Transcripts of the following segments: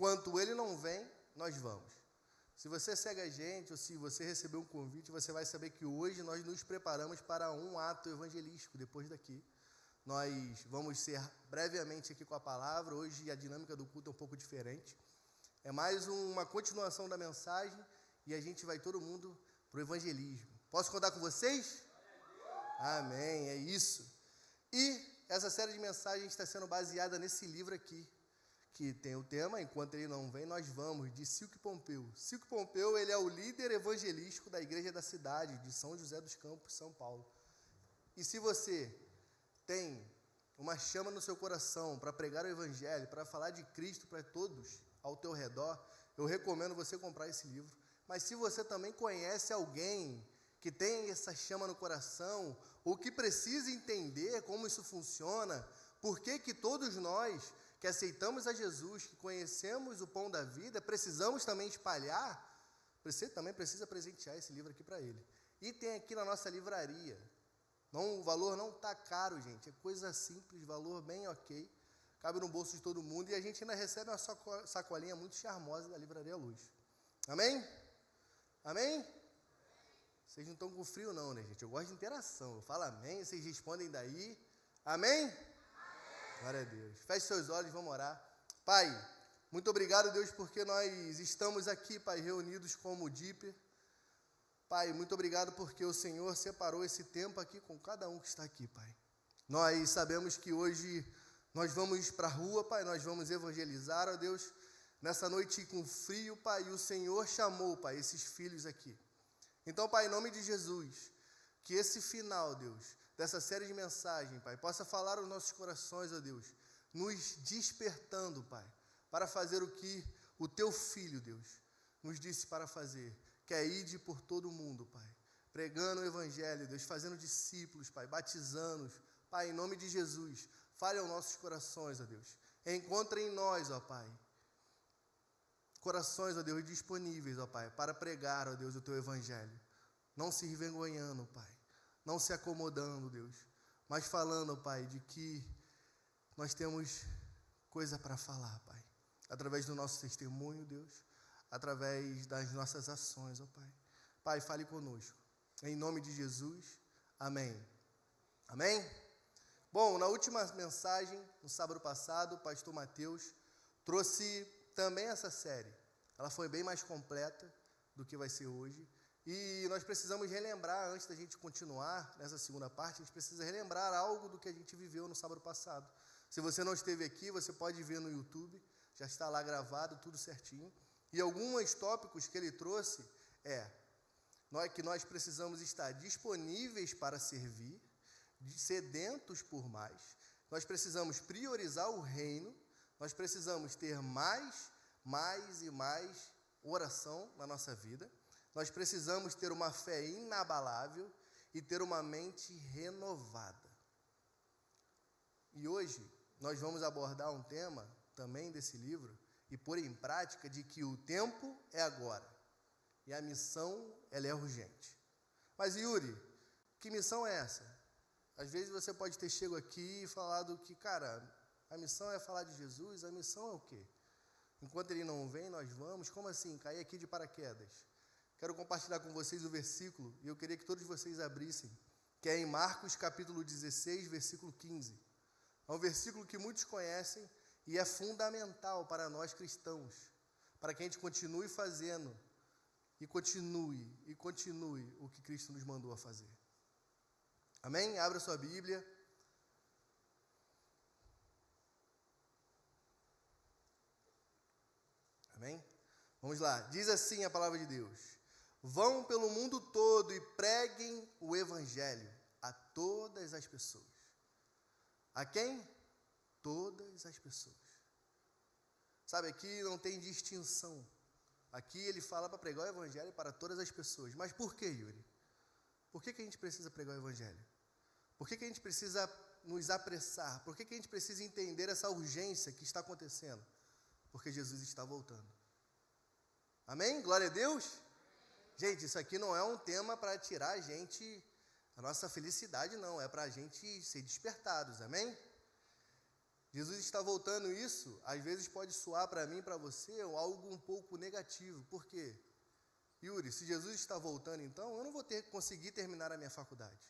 enquanto ele não vem, nós vamos. Se você segue a gente, ou se você recebeu um convite, você vai saber que hoje nós nos preparamos para um ato evangelístico. Depois daqui, nós vamos ser brevemente aqui com a palavra. Hoje a dinâmica do culto é um pouco diferente. É mais uma continuação da mensagem e a gente vai todo mundo para o evangelismo. Posso contar com vocês? Amém, é isso. E essa série de mensagens está sendo baseada nesse livro aqui, que tem o tema, Enquanto Ele Não Vem, Nós Vamos, de Silke Pompeu. Silke Pompeu, ele é o líder evangelístico da igreja da cidade, de São José dos Campos, São Paulo. E se você tem uma chama no seu coração para pregar o evangelho, para falar de Cristo para todos ao teu redor, eu recomendo você comprar esse livro. Mas se você também conhece alguém que tem essa chama no coração, ou que precisa entender como isso funciona, por que todos nós que aceitamos a Jesus, que conhecemos o pão da vida, precisamos também espalhar, você também precisa presentear esse livro aqui para ele. E tem aqui na nossa livraria. Não, o valor não está caro, gente, é coisa simples, valor bem ok, cabe no bolso de todo mundo, e a gente ainda recebe uma sacolinha muito charmosa da Livraria Luz. Amém? Amém? Vocês não estão com frio não, né, gente? Eu gosto de interação, eu falo amém, vocês respondem daí. Amém? Glória a Deus. Feche seus olhos, vamos orar. Pai, muito obrigado, Deus, porque nós estamos aqui, Pai, reunidos como Dipper. Pai, muito obrigado porque o Senhor separou esse tempo aqui com cada um que está aqui, Pai. Nós sabemos que hoje nós vamos para a rua, Pai, nós vamos evangelizar, ó Deus, nessa noite com frio, Pai, e o Senhor chamou, Pai, esses filhos aqui. Então, Pai, em nome de Jesus, que esse final, Deus, dessa série de mensagens, Pai, possa falar aos nossos corações, ó Deus, nos despertando, Pai, para fazer o que o Teu Filho, Deus, nos disse para fazer, que é ir por todo o mundo, Pai, pregando o Evangelho, Deus, fazendo discípulos, Pai, batizando-os, Pai, em nome de Jesus, fale aos nossos corações, ó Deus, encontre em nós, ó Pai, corações, ó Deus, disponíveis, ó Pai, para pregar, ó Deus, o Teu Evangelho, não se envergonhando, Pai, não se acomodando, Deus, mas falando, Pai, de que nós temos coisa para falar, Pai, através do nosso testemunho, Deus, através das nossas ações, ó Pai. Pai, fale conosco, em nome de Jesus, amém. Amém? Bom, na última mensagem, no sábado passado, o pastor Mateus trouxe também essa série. Ela foi bem mais completa do que vai ser hoje. E nós precisamos relembrar, antes da gente continuar nessa segunda parte, a gente precisa relembrar algo do que a gente viveu no sábado passado. Se você não esteve aqui, você pode ver no YouTube, já está lá gravado, tudo certinho. E alguns tópicos que ele trouxe que nós precisamos estar disponíveis para servir, sedentos por mais, nós precisamos priorizar o reino, nós precisamos ter mais e mais oração na nossa vida, nós precisamos ter uma fé inabalável e ter uma mente renovada. E hoje nós vamos abordar um tema também desse livro e pôr em prática de que o tempo é agora e a missão ela é urgente. Mas Yuri, que missão é essa? Às vezes você pode ter chegado aqui e falado que, cara, a missão é falar de Jesus, a missão é o quê? Enquanto Ele não vem, nós vamos. Como assim? Cair aqui de paraquedas. Quero compartilhar com vocês o versículo, e eu queria que todos vocês abrissem, que é em Marcos capítulo 16, versículo 15. É um versículo que muitos conhecem e é fundamental para nós cristãos, para que a gente continue fazendo, e continue o que Cristo nos mandou a fazer. Amém? Abra sua Bíblia. Amém? Vamos lá. Diz assim a palavra de Deus: vão pelo mundo todo e preguem o Evangelho a todas as pessoas. A quem? Todas as pessoas. Sabe, aqui não tem distinção. Aqui ele fala para pregar o Evangelho para todas as pessoas. Mas por que, Yuri? Por que a gente precisa pregar o Evangelho? Por que a gente precisa nos apressar? Por que a gente precisa entender essa urgência que está acontecendo? Porque Jesus está voltando. Amém? Glória a Deus? Gente, isso aqui não é um tema para tirar a gente, a nossa felicidade, não. É para a gente ser despertados, amém? Jesus está voltando, isso às vezes pode soar para mim, para você, algo um pouco negativo. Por quê? Yuri, se Jesus está voltando, então, eu não vou conseguir terminar a minha faculdade.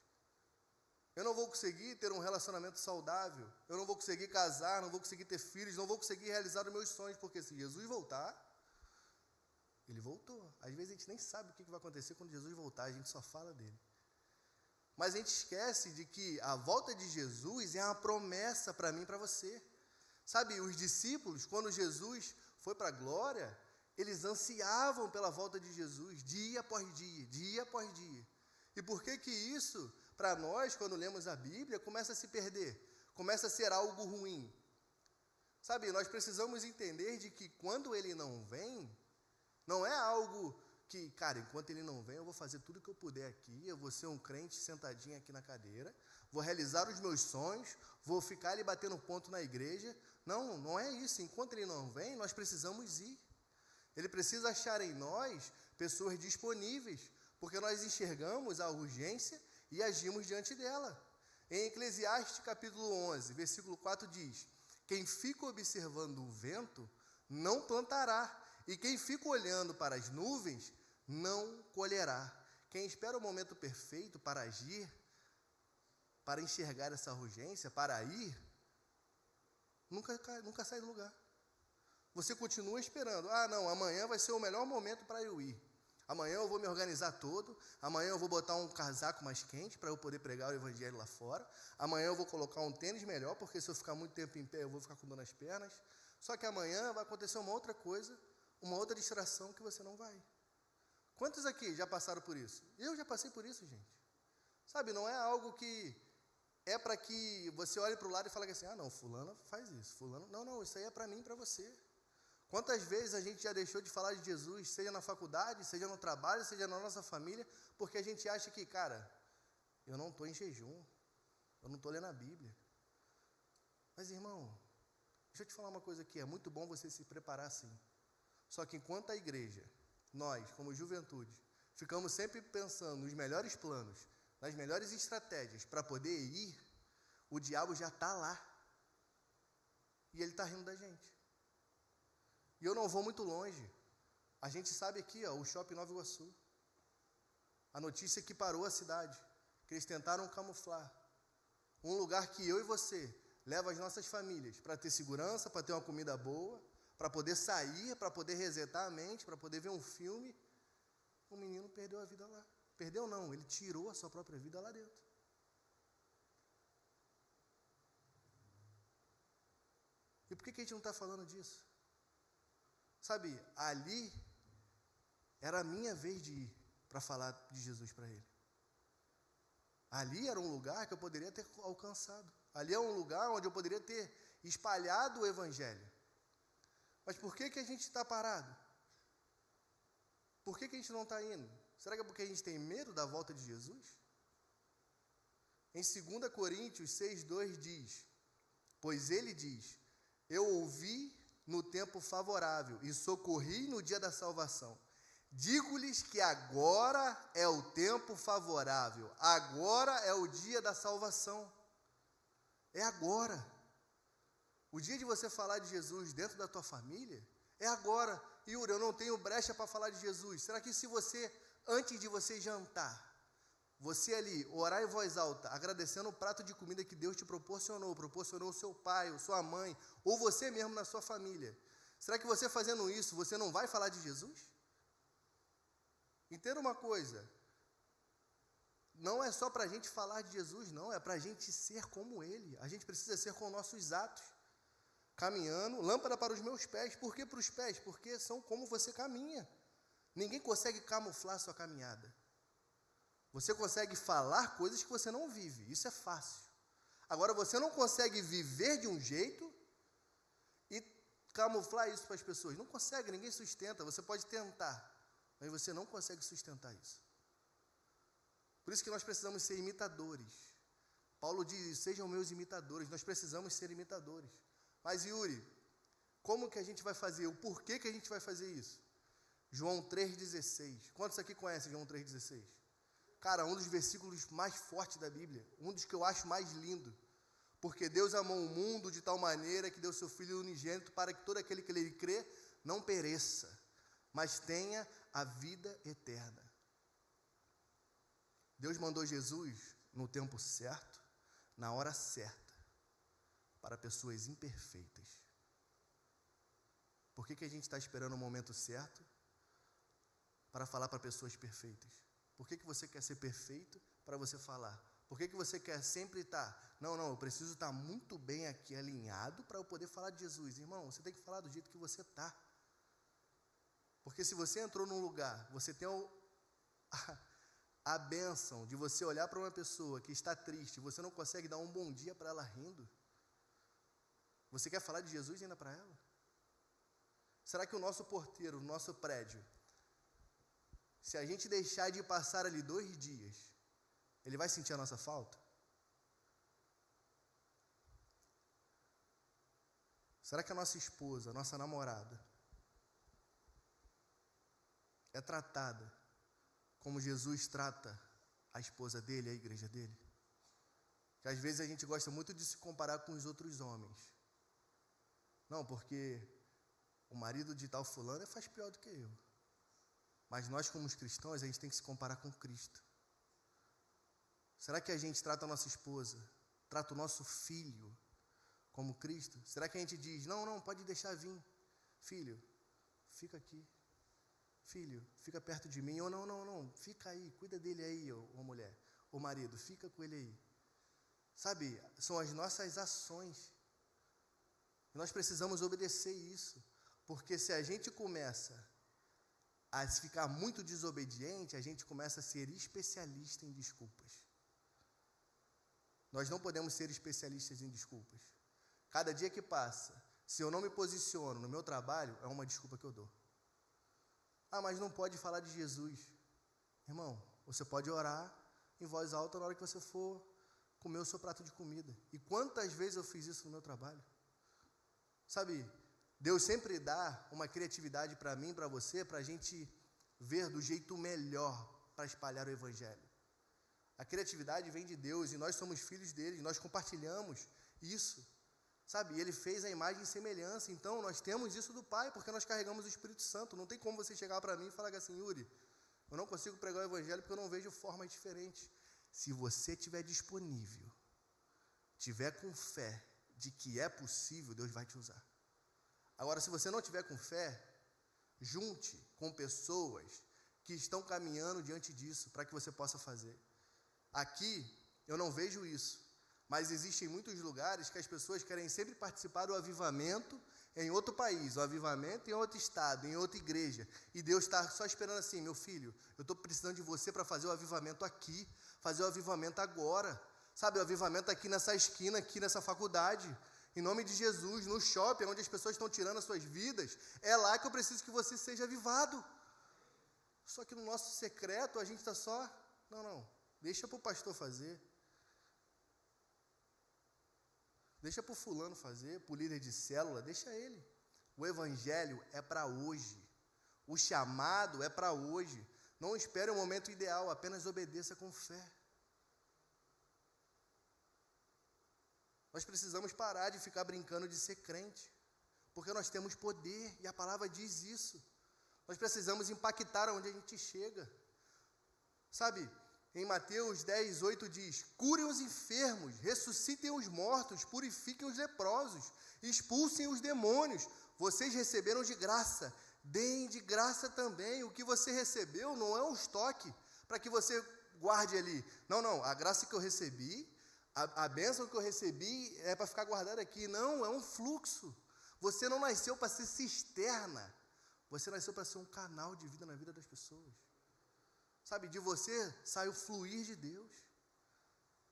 Eu não vou conseguir ter um relacionamento saudável. Eu não vou conseguir casar, não vou conseguir ter filhos, não vou conseguir realizar os meus sonhos, porque se Jesus voltar, ele voltou. Às vezes a gente nem sabe o que vai acontecer quando Jesus voltar, a gente só fala dele. Mas a gente esquece de que a volta de Jesus é uma promessa para mim e para você. Sabe, os discípulos, quando Jesus foi para a glória, eles ansiavam pela volta de Jesus, dia após dia, dia após dia. E por que que isso, para nós, quando lemos a Bíblia, começa a se perder? Começa a ser algo ruim. Sabe, nós precisamos entender de que quando ele não vem, não é algo que, cara, enquanto ele não vem, eu vou fazer tudo que eu puder aqui, eu vou ser um crente sentadinho aqui na cadeira, vou realizar os meus sonhos, vou ficar ali batendo ponto na igreja. Não, não é isso. Enquanto ele não vem, nós precisamos ir. Ele precisa achar em nós pessoas disponíveis, porque nós enxergamos a urgência e agimos diante dela. Em Eclesiastes capítulo 11, versículo 4 diz: quem fica observando o vento não plantará, e quem fica olhando para as nuvens não colherá. Quem espera o momento perfeito para agir, para enxergar essa urgência, para ir, nunca sai do lugar. Você continua esperando. Ah, não, amanhã vai ser o melhor momento para eu ir. Amanhã eu vou me organizar todo. Amanhã eu vou botar um casaco mais quente para eu poder pregar o evangelho lá fora. Amanhã eu vou colocar um tênis melhor, porque se eu ficar muito tempo em pé, eu vou ficar com dor nas pernas. Só que amanhã vai acontecer uma outra coisa, uma outra distração que você não vai. Quantos aqui já passaram por isso? Eu já passei por isso, gente. Sabe, não é algo que é para que você olhe para o lado e fale assim, ah, não, fulano faz isso, fulano... Não, isso aí é para mim e para você. Quantas vezes a gente já deixou de falar de Jesus, seja na faculdade, seja no trabalho, seja na nossa família, porque a gente acha que, cara, eu não estou em jejum, eu não estou lendo a Bíblia. Mas, irmão, deixa eu te falar uma coisa aqui, é muito bom você se preparar assim. Só que enquanto a igreja, nós, como juventude, ficamos sempre pensando nos melhores planos, nas melhores estratégias para poder ir, o diabo já está lá. E ele está rindo da gente. E eu não vou muito longe. A gente sabe aqui, o Shopping Nova Iguaçu. A notícia que parou a cidade, que eles tentaram camuflar. Um lugar que eu e você leva as nossas famílias para ter segurança, para ter uma comida boa, para poder sair, para poder resetar a mente, para poder ver um filme. O menino perdeu a vida lá. Perdeu não, ele tirou a sua própria vida lá dentro. E por que a gente não está falando disso? Sabe, ali era a minha vez de ir para falar de Jesus para ele. Ali era um lugar que eu poderia ter alcançado. Ali é um lugar onde eu poderia ter espalhado o evangelho. Mas por que a gente está parado? Por que a gente não está indo? Será que é porque a gente tem medo da volta de Jesus? Em 2 Coríntios 6,2 diz, pois ele diz, eu ouvi no tempo favorável e socorri no dia da salvação. Digo-lhes que agora é o tempo favorável, agora é o dia da salvação. É agora. O dia de você falar de Jesus dentro da tua família é agora. Yuri, eu não tenho brecha para falar de Jesus. Será que se você, antes de você jantar, você ali, orar em voz alta, agradecendo o prato de comida que Deus te proporcionou o seu pai, ou sua mãe, ou você mesmo na sua família, será que você fazendo isso, você não vai falar de Jesus? Entenda uma coisa, não é só para a gente falar de Jesus, não, é para a gente ser como Ele. A gente precisa ser com nossos atos, caminhando, lâmpada para os meus pés. Por que para os pés? Porque são como você caminha. Ninguém consegue camuflar a sua caminhada. Você consegue falar coisas que você não vive, isso é fácil. Agora, você não consegue viver de um jeito e camuflar isso para as pessoas. Não consegue, ninguém sustenta. Você pode tentar, mas você não consegue sustentar isso. Por isso que nós precisamos ser imitadores. Paulo diz, sejam meus imitadores. Nós precisamos ser imitadores. Mas, Yuri, como que a gente vai fazer? O porquê que a gente vai fazer isso? João 3,16. Quantos aqui conhecem João 3,16? Cara, um dos versículos mais fortes da Bíblia, um dos que eu acho mais lindo, Porque Deus amou o mundo de tal maneira que deu seu Filho unigênito para que todo aquele que nele crê não pereça, mas tenha a vida eterna. Deus mandou Jesus no tempo certo, na hora certa, para pessoas imperfeitas. Por que a gente está esperando o momento certo para falar para pessoas perfeitas? Por que você quer ser perfeito para você falar? Por que você quer sempre estar? Não, eu preciso estar muito bem aqui alinhado para eu poder falar de Jesus. Irmão, você tem que falar do jeito que você está. Porque se você entrou num lugar, você tem a bênção de você olhar para uma pessoa que está triste, você não consegue dar um bom dia para ela rindo. Você quer falar de Jesus ainda para ela? Será que o nosso porteiro, o nosso prédio, se a gente deixar de passar ali 2 dias, ele vai sentir a nossa falta? Será que a nossa esposa, a nossa namorada, é tratada como Jesus trata a esposa dele, a igreja dele? Que às vezes a gente gosta muito de se comparar com os outros homens. Não, porque o marido de tal fulano faz pior do que eu. Mas nós, como os cristãos, a gente tem que se comparar com Cristo. Será que a gente trata a nossa esposa, trata o nosso filho como Cristo? Será que a gente diz, não, pode deixar vir. Filho, fica aqui. Filho, fica perto de mim. Ou não, fica aí, cuida dele aí, ô mulher. Ô marido, fica com ele aí. Sabe, são as nossas ações. Nós precisamos obedecer isso. Porque se a gente começa a ficar muito desobediente, a gente começa a ser especialista em desculpas. Nós não podemos ser especialistas em desculpas. Cada dia que passa, se eu não me posiciono no meu trabalho, é uma desculpa que eu dou. Mas não pode falar de Jesus. Irmão, você pode orar em voz alta na hora que você for comer o seu prato de comida. E quantas vezes eu fiz isso no meu trabalho? Sabe, Deus sempre dá uma criatividade para mim, para você, para a gente ver do jeito melhor para espalhar o Evangelho. A criatividade vem de Deus e nós somos filhos dele, nós compartilhamos isso. Sabe, ele fez a imagem e semelhança, então nós temos isso do Pai, porque nós carregamos o Espírito Santo. Não tem como você chegar para mim e falar assim, Yuri, eu não consigo pregar o Evangelho porque eu não vejo forma diferente. Se você estiver disponível, tiver com fé de que é possível, Deus vai te usar. Agora, se você não tiver com fé, junte com pessoas que estão caminhando diante disso, para que você possa fazer. Aqui, eu não vejo isso, mas existem muitos lugares que as pessoas querem sempre participar do avivamento em outro país, o avivamento em outro estado, em outra igreja, e Deus está só esperando assim, meu filho, eu estou precisando de você para fazer o avivamento aqui, fazer o avivamento agora, sabe, o avivamento aqui nessa esquina, aqui nessa faculdade, em nome de Jesus, no shopping, onde as pessoas estão tirando as suas vidas, é lá que eu preciso que você seja avivado. Só que no nosso secreto a gente está só, não, deixa para o pastor fazer. Deixa para o fulano fazer, para o líder de célula, deixa ele. O Evangelho é para hoje. O chamado é para hoje. Não espere o momento ideal, apenas obedeça com fé. Nós precisamos parar de ficar brincando de ser crente, porque nós temos poder, e a palavra diz isso. Nós precisamos impactar onde a gente chega. Sabe, em Mateus 10, 8 diz, curem os enfermos, ressuscitem os mortos, purifiquem os leprosos, expulsem os demônios. Vocês receberam de graça, deem de graça também. O que você recebeu não é um estoque para que você guarde ali. Não, a graça que eu recebi, a bênção que eu recebi é para ficar guardada aqui. Não, é um fluxo. Você não nasceu para ser cisterna. Você nasceu para ser um canal de vida na vida das pessoas. Sabe, de você sai o fluir de Deus.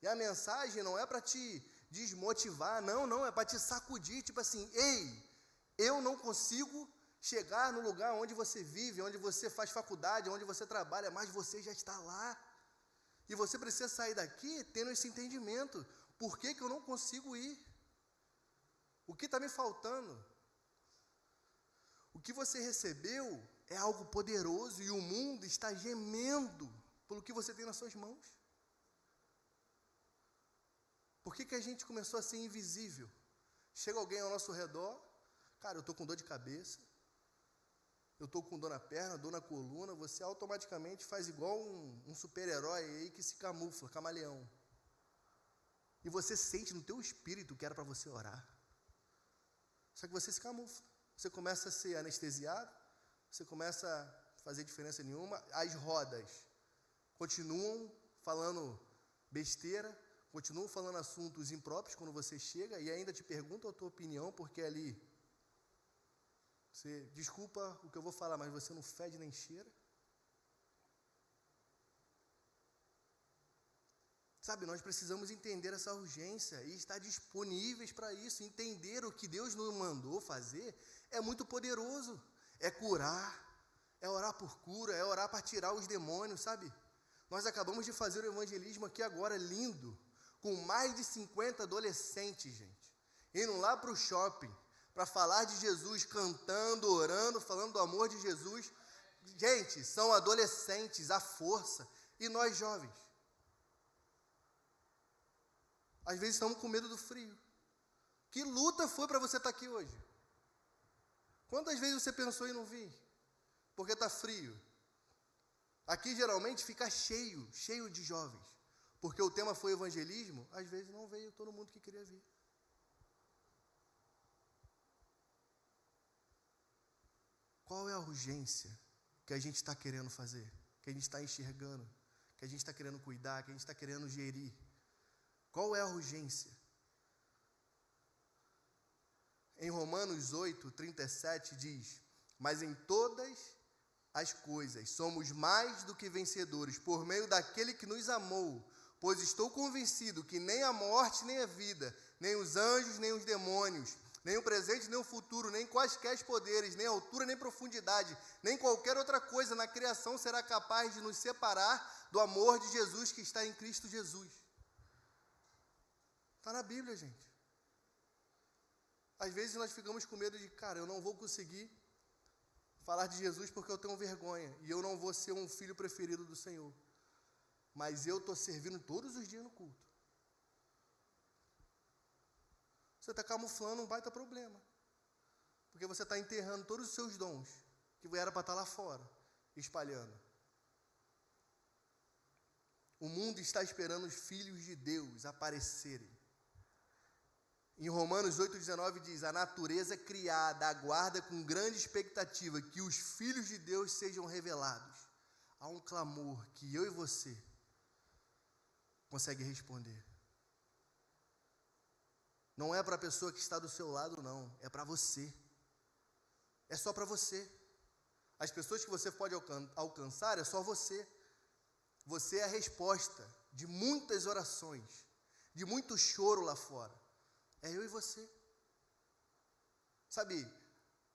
E a mensagem não é para te desmotivar, não, é para te sacudir, tipo assim, ei, eu não consigo chegar no lugar onde você vive, onde você faz faculdade, onde você trabalha, mas você já está lá. E você precisa sair daqui tendo esse entendimento. Por que eu não consigo ir? O que está me faltando? O que você recebeu é algo poderoso e o mundo está gemendo pelo que você tem nas suas mãos. Por que a gente começou a ser invisível? Chega alguém ao nosso redor, cara, eu estou com dor de cabeça, eu estou com dor na perna, dor na coluna, você automaticamente faz igual um super-herói aí que se camufla, camaleão. E você sente no teu espírito que era para você orar. Só que você se camufla. Você começa a ser anestesiado, você começa a fazer diferença nenhuma, as rodas continuam falando besteira, continuam falando assuntos impróprios quando você chega e ainda te perguntam a tua opinião, porque ali, você, desculpa o que eu vou falar, mas você não fede nem cheira. Sabe, nós precisamos entender essa urgência e estar disponíveis para isso, entender o que Deus nos mandou fazer é muito poderoso, é curar, é orar por cura, é orar para tirar os demônios, sabe? Nós acabamos de fazer o evangelismo aqui agora, lindo, com mais de 50 adolescentes, gente, indo lá para o shopping, para falar de Jesus, cantando, orando, falando do amor de Jesus. Gente, são adolescentes, à força, e nós jovens. Às vezes estamos com medo do frio. Que luta foi para você estar aqui hoje? Quantas vezes você pensou em não vir? Porque está frio. Aqui geralmente fica cheio de jovens. Porque o tema foi evangelismo, às vezes não veio todo mundo que queria vir. Qual é a urgência que a gente está querendo fazer? Que a gente está enxergando? Que a gente está querendo cuidar? Que a gente está querendo gerir? Qual é a urgência? Em Romanos 8, 37 diz: mas em todas as coisas somos mais do que vencedores, por meio daquele que nos amou, pois estou convencido que nem a morte, nem a vida, nem os anjos, nem os demônios, nem o presente, nem o futuro, nem quaisquer poderes, nem altura, nem profundidade, nem qualquer outra coisa na criação será capaz de nos separar do amor de Jesus que está em Cristo Jesus. Está na Bíblia, gente. Às vezes nós ficamos com medo de, cara, eu não vou conseguir falar de Jesus porque eu tenho vergonha, e eu não vou ser um filho preferido do Senhor. Mas eu estou servindo todos os dias no culto. Você está camuflando um baita problema. Porque você está enterrando todos os seus dons, que era para estar lá fora, espalhando. O mundo está esperando os filhos de Deus aparecerem. Em Romanos 8,19 diz: a natureza criada aguarda com grande expectativa que os filhos de Deus sejam revelados. Há um clamor que eu e você consegue responder. Não é para a pessoa que está do seu lado, não. É para você. É só para você. As pessoas que você pode alcançar é só você. Você é a resposta de muitas orações, de muito choro lá fora. É eu e você. Sabe,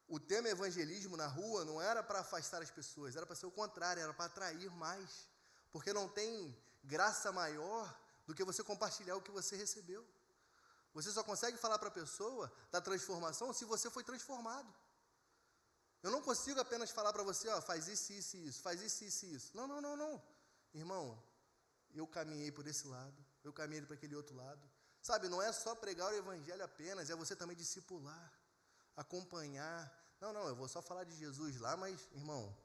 o tema evangelismo na rua não era para afastar as pessoas, era para ser o contrário, era para atrair mais. Porque não tem graça maior do que você compartilhar o que você recebeu. Você só consegue falar para a pessoa da transformação se você foi transformado. Eu não consigo apenas falar para você, ó, faz isso, isso e isso, faz isso, isso e isso. Não. Irmão, eu caminhei por esse lado, eu caminhei para aquele outro lado. Sabe, não é só pregar o evangelho apenas, é você também discipular, acompanhar. Não, eu vou só falar de Jesus lá, mas, irmão,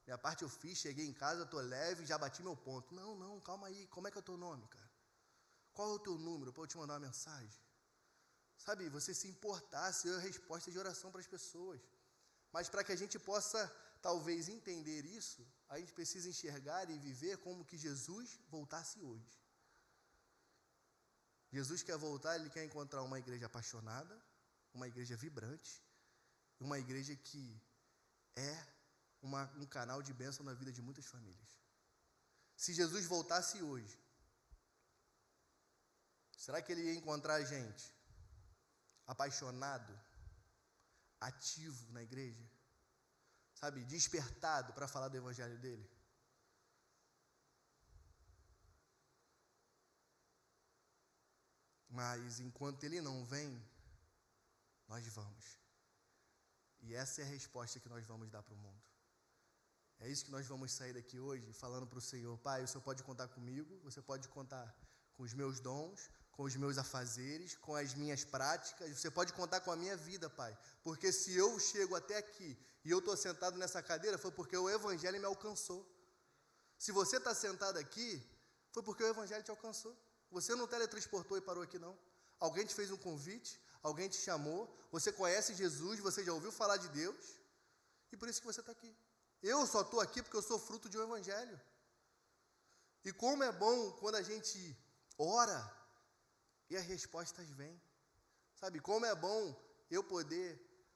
minha parte eu fiz, cheguei em casa, estou leve, já bati meu ponto. Não, calma aí, como é que é o teu nome, cara? Qual é o teu número para eu te mandar uma mensagem? Sabe, você se importar, ser a resposta de oração para as pessoas. Mas para que a gente possa, talvez, entender isso, a gente precisa enxergar e viver como que Jesus voltasse hoje. Jesus quer voltar, Ele quer encontrar uma igreja apaixonada, uma igreja vibrante, uma igreja que é um canal de bênção na vida de muitas famílias. Se Jesus voltasse hoje, será que Ele ia encontrar a gente apaixonado, ativo na igreja? Sabe, despertado para falar do evangelho dele? Mas enquanto ele não vem, nós vamos. E essa é a resposta que nós vamos dar para o mundo. É isso que nós vamos sair daqui hoje falando para o Senhor: Pai, o Senhor pode contar comigo, você pode contar com os meus dons, com os meus afazeres, com as minhas práticas, você pode contar com a minha vida, Pai, porque se eu chego até aqui e eu estou sentado nessa cadeira, foi porque o Evangelho me alcançou. Se você está sentado aqui, foi porque o Evangelho te alcançou. Você não teletransportou e parou aqui, não. Alguém te fez um convite, alguém te chamou, você conhece Jesus, você já ouviu falar de Deus, e por isso que você está aqui. Eu só estou aqui porque eu sou fruto de um Evangelho. E como é bom quando a gente ora e as respostas vêm. Sabe, como é bom eu poder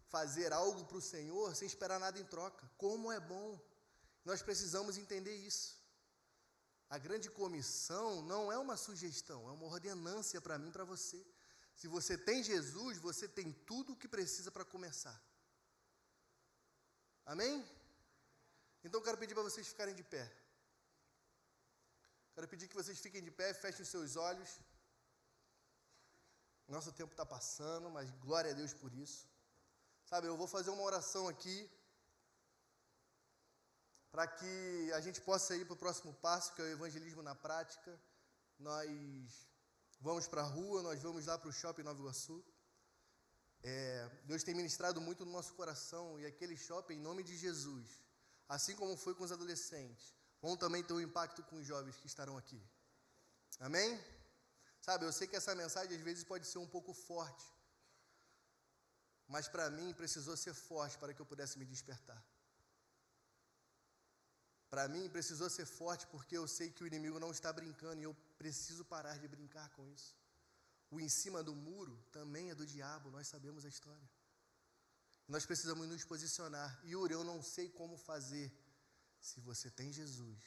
fazer algo para o Senhor sem esperar nada em troca. Como é bom. Nós precisamos entender isso. A grande comissão não é uma sugestão, é uma ordenância para mim e para você. Se você tem Jesus, você tem tudo o que precisa para começar. Amém? Então eu quero pedir para vocês ficarem de pé. Quero pedir que vocês fiquem de pé, fechem os seus olhos. Nosso tempo está passando, mas glória a Deus por isso. Sabe, eu vou fazer uma oração aqui para que a gente possa ir para o próximo passo, que é o evangelismo na prática. Nós vamos para a rua, nós vamos lá para o shopping Nova Iguaçu. Deus tem ministrado muito no nosso coração, e aquele shopping, em nome de Jesus, assim como foi com os adolescentes, vão também ter um impacto com os jovens que estarão aqui. Amém? Sabe, eu sei que essa mensagem às vezes pode ser um pouco forte, mas para mim precisou ser forte para que eu pudesse me despertar. Para mim precisou ser forte porque eu sei que o inimigo não está brincando e eu preciso parar de brincar com isso. O em cima do muro também é do diabo, nós sabemos a história. Nós precisamos nos posicionar. Yuri, eu não sei como fazer. Se você tem Jesus,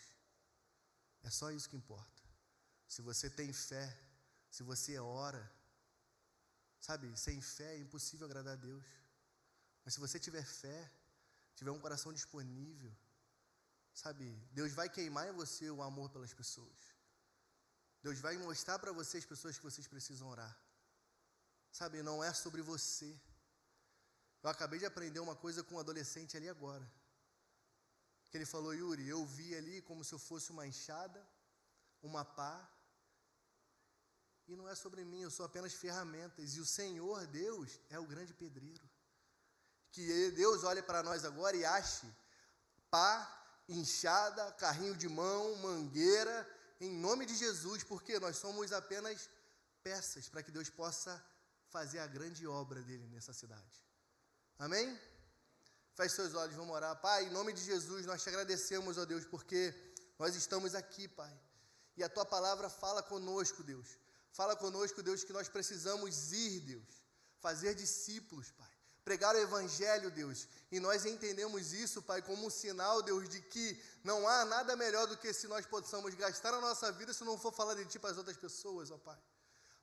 é só isso que importa. Se você tem fé, se você ora, sabe, sem fé é impossível agradar a Deus. Mas se você tiver fé, tiver um coração disponível, sabe, Deus vai queimar em você o amor pelas pessoas. Deus vai mostrar para você as pessoas que vocês precisam orar. Sabe, não é sobre você. Eu acabei de aprender uma coisa com um adolescente ali agora. Que ele falou, Yuri, eu vi ali como se eu fosse uma enxada, uma pá, e não é sobre mim, eu sou apenas ferramentas, e o Senhor Deus é o grande pedreiro. Que Deus olhe para nós agora e ache pá, enxada, carrinho de mão, mangueira, em nome de Jesus, porque nós somos apenas peças para que Deus possa fazer a grande obra dele nessa cidade. Amém? Feche seus olhos, vamos orar. Pai, em nome de Jesus, nós te agradecemos, ó Deus, porque nós estamos aqui, Pai. E a Tua palavra fala conosco, Deus. Fala conosco, Deus, que nós precisamos ir, Deus. Fazer discípulos, Pai. Pregar o Evangelho, Deus. E nós entendemos isso, Pai, como um sinal, Deus, de que não há nada melhor do que se nós possamos gastar a nossa vida se não for falar de Ti para as outras pessoas, ó Pai.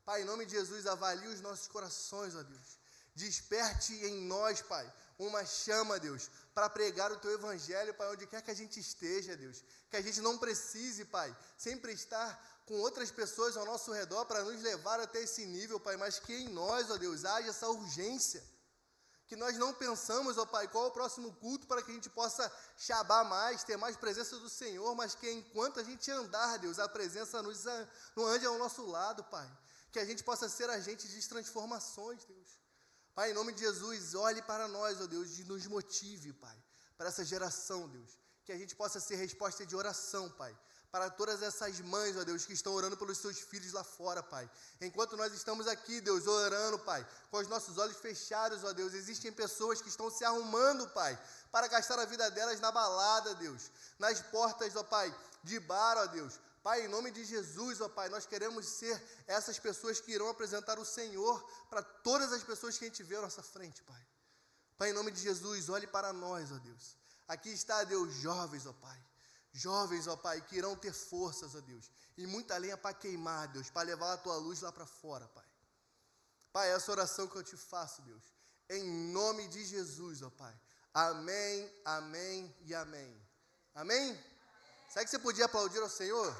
Pai, em nome de Jesus, avalie os nossos corações, ó Deus. Desperte em nós, Pai, uma chama, Deus, para pregar o Teu Evangelho, Pai, onde quer que a gente esteja, Deus. Que a gente não precise, Pai, sempre estar com outras pessoas ao nosso redor para nos levar até esse nível, Pai, mas que em nós, ó Deus, haja essa urgência. Que nós não pensamos, ó Pai, qual é o próximo culto para que a gente possa chabar mais, ter mais presença do Senhor, mas que enquanto a gente andar, Deus, a presença não ande ao nosso lado, Pai. Que a gente possa ser agentes de transformações, Deus. Pai, em nome de Jesus, olhe para nós, ó Deus, e nos motive, Pai, para essa geração, Deus. Que a gente possa ser resposta de oração, Pai, para todas essas mães, ó Deus, que estão orando pelos seus filhos lá fora, Pai. Enquanto nós estamos aqui, Deus, orando, Pai, com os nossos olhos fechados, ó Deus, existem pessoas que estão se arrumando, Pai, para gastar a vida delas na balada, Deus, nas portas, ó Pai, de bar, ó Deus. Pai, em nome de Jesus, ó Pai, nós queremos ser essas pessoas que irão apresentar o Senhor para todas as pessoas que a gente vê à nossa frente, Pai. Pai, em nome de Jesus, olhe para nós, ó Deus. Aqui está, Deus, jovens, ó Pai. Jovens, ó Pai, que irão ter forças, ó Deus, e muita lenha para queimar, Deus, para levar a Tua luz lá para fora, Pai. Pai, essa oração que eu te faço, Deus, em nome de Jesus, ó Pai. Amém, amém e amém. Amém? Será que você podia aplaudir ao Senhor?